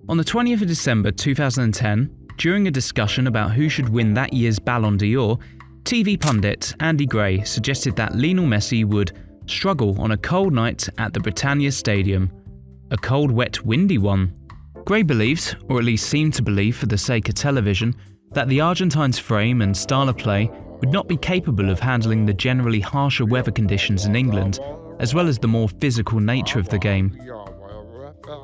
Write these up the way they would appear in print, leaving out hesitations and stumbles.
On the 20th of December 2010, during a discussion about who should win that year's Ballon d'Or, TV pundit Andy Gray suggested that Leonel Messi would struggle on a cold night at the Britannia Stadium. A cold, wet, windy one. Gray believed, or at least seemed to believe for the sake of television, that the Argentine's frame and style of play would not be capable of handling the generally harsher weather conditions in England, as well as the more physical nature of the game.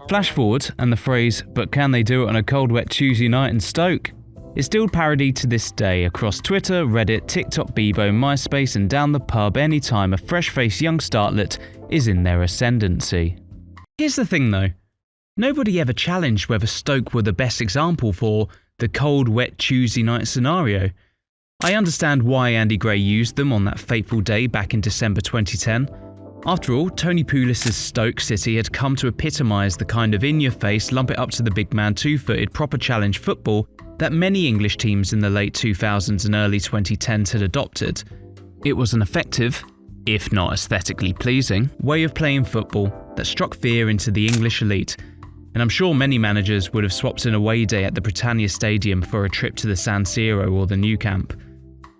Flash forward, and the phrase, "but can they do it on a cold wet Tuesday night in Stoke?" is still parodied to this day across Twitter, Reddit, TikTok, Bebo, MySpace and down the pub anytime a fresh-faced young startlet is in their ascendancy. Here's the thing though, nobody ever challenged whether Stoke were the best example for the cold wet Tuesday night scenario. I understand why Andy Gray used them on that fateful day back in December 2010. After all, Tony Pulis' Stoke City had come to epitomise the kind of in-your-face, lump it up to the big man two-footed proper challenge football that many English teams in the late 2000s and early 2010s had adopted. It was an effective, if not aesthetically pleasing, way of playing football that struck fear into the English elite, and I'm sure many managers would have swapped an away day at the Britannia Stadium for a trip to the San Siro or the Nou Camp.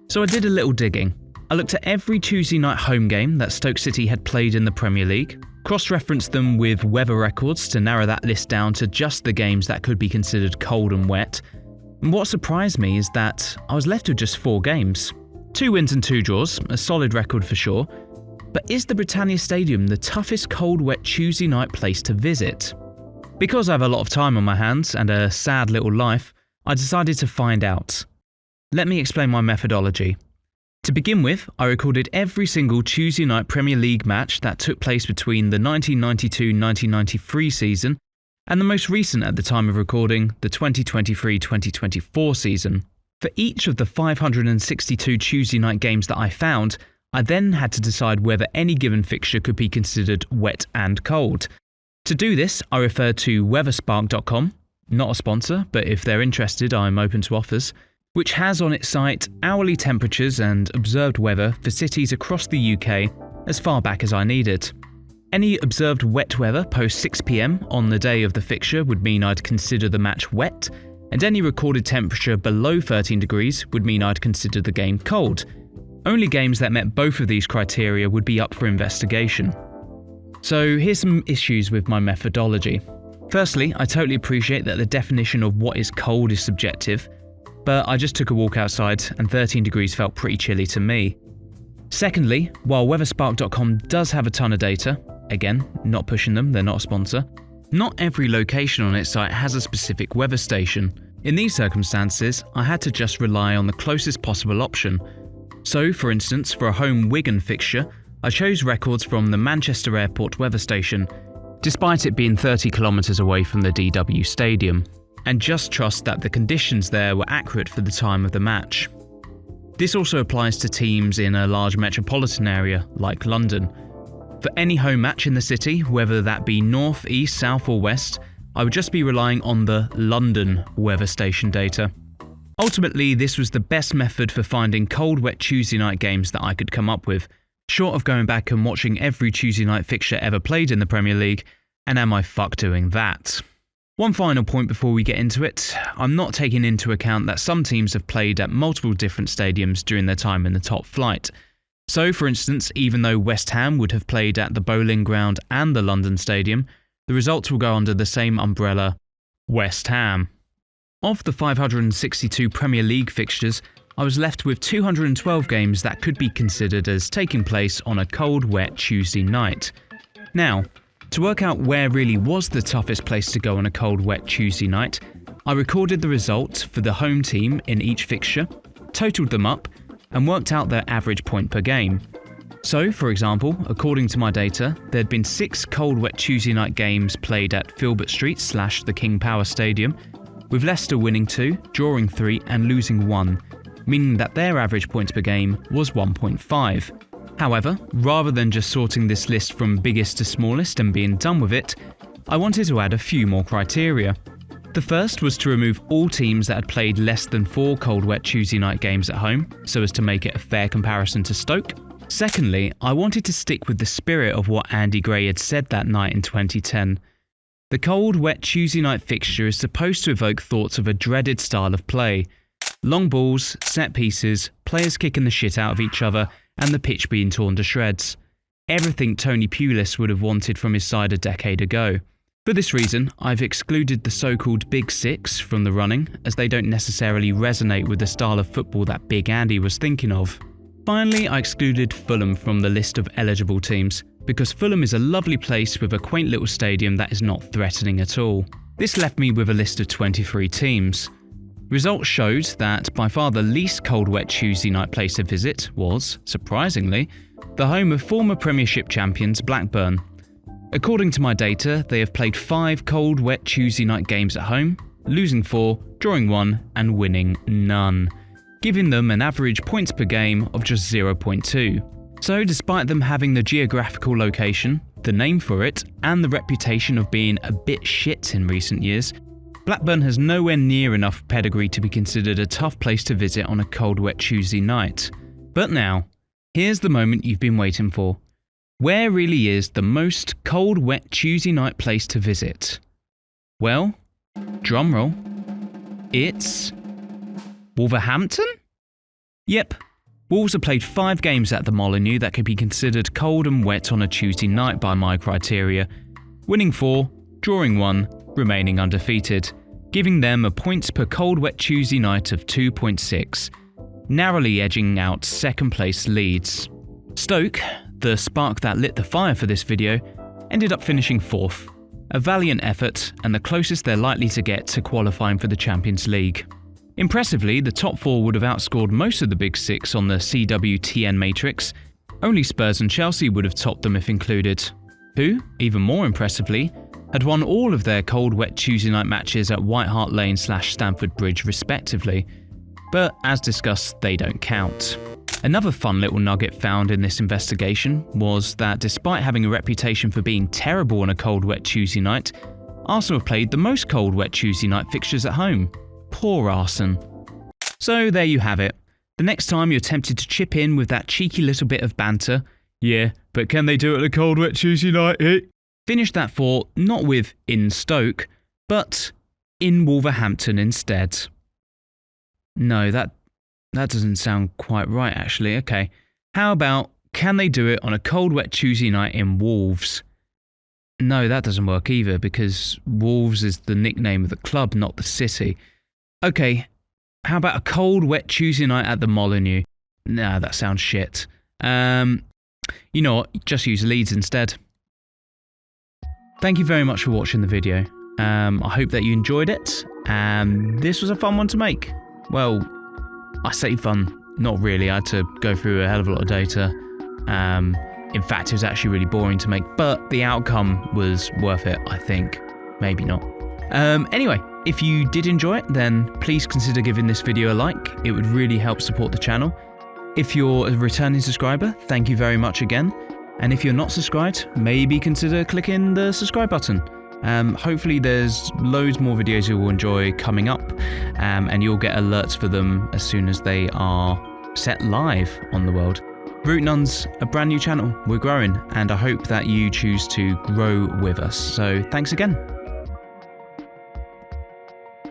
So I did a little digging. I looked at every Tuesday night home game that Stoke City had played in the Premier League, cross-referenced them with weather records to narrow that list down to just the games that could be considered cold and wet. And what surprised me is that I was left with just 4 games. 2 wins and 2 draws, a solid record for sure. But is the Britannia Stadium the toughest cold wet Tuesday night place to visit? Because I have a lot of time on my hands and a sad little life, I decided to find out. Let me explain my methodology. To begin with, I recorded every single Tuesday night Premier League match that took place between the 1992-1993 season and the most recent at the time of recording, the 2023-2024 season. For each of the 562 Tuesday night games that I found, I then had to decide whether any given fixture could be considered wet and cold. To do this, I referred to weatherspark.com, not a sponsor, but if they're interested, I'm open to offers, which has on its site hourly temperatures and observed weather for cities across the UK as far back as I needed. Any observed wet weather post 6 PM on the day of the fixture would mean I'd consider the match wet, and any recorded temperature below 13 degrees would mean I'd consider the game cold. Only games that met both of these criteria would be up for investigation. So here's some issues with my methodology. Firstly, I totally appreciate that the definition of what is cold is subjective, but I just took a walk outside and 13 degrees felt pretty chilly to me. Secondly, while weatherspark.com does have a ton of data, again, not pushing them, they're not a sponsor, not every location on its site has a specific weather station. In these circumstances, I had to just rely on the closest possible option. So, for instance, for a home Wigan fixture, I chose records from the Manchester Airport weather station, despite it being 30 kilometres away from the DW Stadium, and just trust that the conditions there were accurate for the time of the match. This also applies to teams in a large metropolitan area, like London. For any home match in the city, whether that be north, east, south or west, I would just be relying on the London weather station data. Ultimately, this was the best method for finding cold, wet Tuesday night games that I could come up with, short of going back and watching every Tuesday night fixture ever played in the Premier League, and am I fuck doing that? One final point before we get into it, I'm not taking into account that some teams have played at multiple different stadiums during their time in the top flight. So, for instance, even though West Ham would have played at the Bowling Ground and the London Stadium, the results will go under the same umbrella, West Ham. Of the 562 Premier League fixtures, I was left with 212 games that could be considered as taking place on a cold, wet Tuesday night. Now, to work out where really was the toughest place to go on a cold, wet Tuesday night, I recorded the results for the home team in each fixture, totaled them up, and worked out their average point per game. So, for example, according to my data, there'd been 6 cold, wet Tuesday night games played at Filbert Street / the King Power Stadium, with Leicester winning 2, drawing 3 and losing 1, meaning that their average points per game was 1.5. However, rather than just sorting this list from biggest to smallest and being done with it, I wanted to add a few more criteria. The first was to remove all teams that had played less than 4 cold, wet Tuesday night games at home, so as to make it a fair comparison to Stoke. Secondly, I wanted to stick with the spirit of what Andy Gray had said that night in 2010. The cold, wet Tuesday night fixture is supposed to evoke thoughts of a dreaded style of play. Long balls, set pieces, players kicking the shit out of each other, and the pitch being torn to shreds. Everything Tony Pulis would have wanted from his side a decade ago. For this reason, I've excluded the so-called Big Six from the running, as they don't necessarily resonate with the style of football that Big Andy was thinking of. Finally, I excluded Fulham from the list of eligible teams, because Fulham is a lovely place with a quaint little stadium that is not threatening at all. This left me with a list of 23 teams. Results showed that by far the least cold wet Tuesday night place to visit was, surprisingly, the home of former Premiership champions Blackburn. According to my data, they have played 5 cold wet Tuesday night games at home, losing 4, drawing 1 and winning none, giving them an average points per game of just 0.2. So despite them having the geographical location, the name for it, and the reputation of being a bit shit in recent years, Blackburn has nowhere near enough pedigree to be considered a tough place to visit on a cold wet Tuesday night. But now, here's the moment you've been waiting for. Where really is the most cold wet Tuesday night place to visit? Well, drumroll, it's Wolverhampton? Yep, Wolves have played 5 games at the Molineux that could be considered cold and wet on a Tuesday night by my criteria, winning 4, drawing 1, remaining undefeated, giving them a points per cold wet Tuesday night of 2.6, narrowly edging out second place Leeds. Stoke, the spark that lit the fire for this video, ended up finishing 4th, a valiant effort and the closest they're likely to get to qualifying for the Champions League. Impressively, the top 4 would have outscored most of the Big Six on the CWTN matrix. Only Spurs and Chelsea would have topped them if included, who, even more impressively, had won all of their cold wet Tuesday night matches at White Hart Lane / Stamford Bridge respectively. But as discussed, they don't count. Another fun little nugget found in this investigation was that despite having a reputation for being terrible on a cold wet Tuesday night, Arsenal have played the most cold wet Tuesday night fixtures at home. Poor Arsenal. So there you have it. The next time you're tempted to chip in with that cheeky little bit of banter, yeah, but can they do it on a cold wet Tuesday night, eh? Finish that thought not with in Stoke, but in Wolverhampton instead. No, that doesn't sound quite right actually. Okay, how about can they do it on a cold wet Tuesday night in Wolves? No, that doesn't work either because Wolves is the nickname of the club, not the city. Okay, how about a cold wet Tuesday night at the Molineux? Nah, that sounds shit. You know what, just use Leeds instead. Thank you very much for watching the video. I hope that you enjoyed it, and this was a fun one to make. Well, I say fun, not really. I had to go through a hell of a lot of data. In fact, it was actually really boring to make, but the outcome was worth it, I think. Maybe not. Anyway, if you did enjoy it, then please consider giving this video a like. It would really help support the channel. If you're a returning subscriber, thank you very much again. And if you're not subscribed, maybe consider clicking the subscribe button. Hopefully there's loads more videos you will enjoy coming up, and you'll get alerts for them as soon as they are set live on the world. Root Nun's a brand new channel, we're growing, and I hope that you choose to grow with us. So thanks again.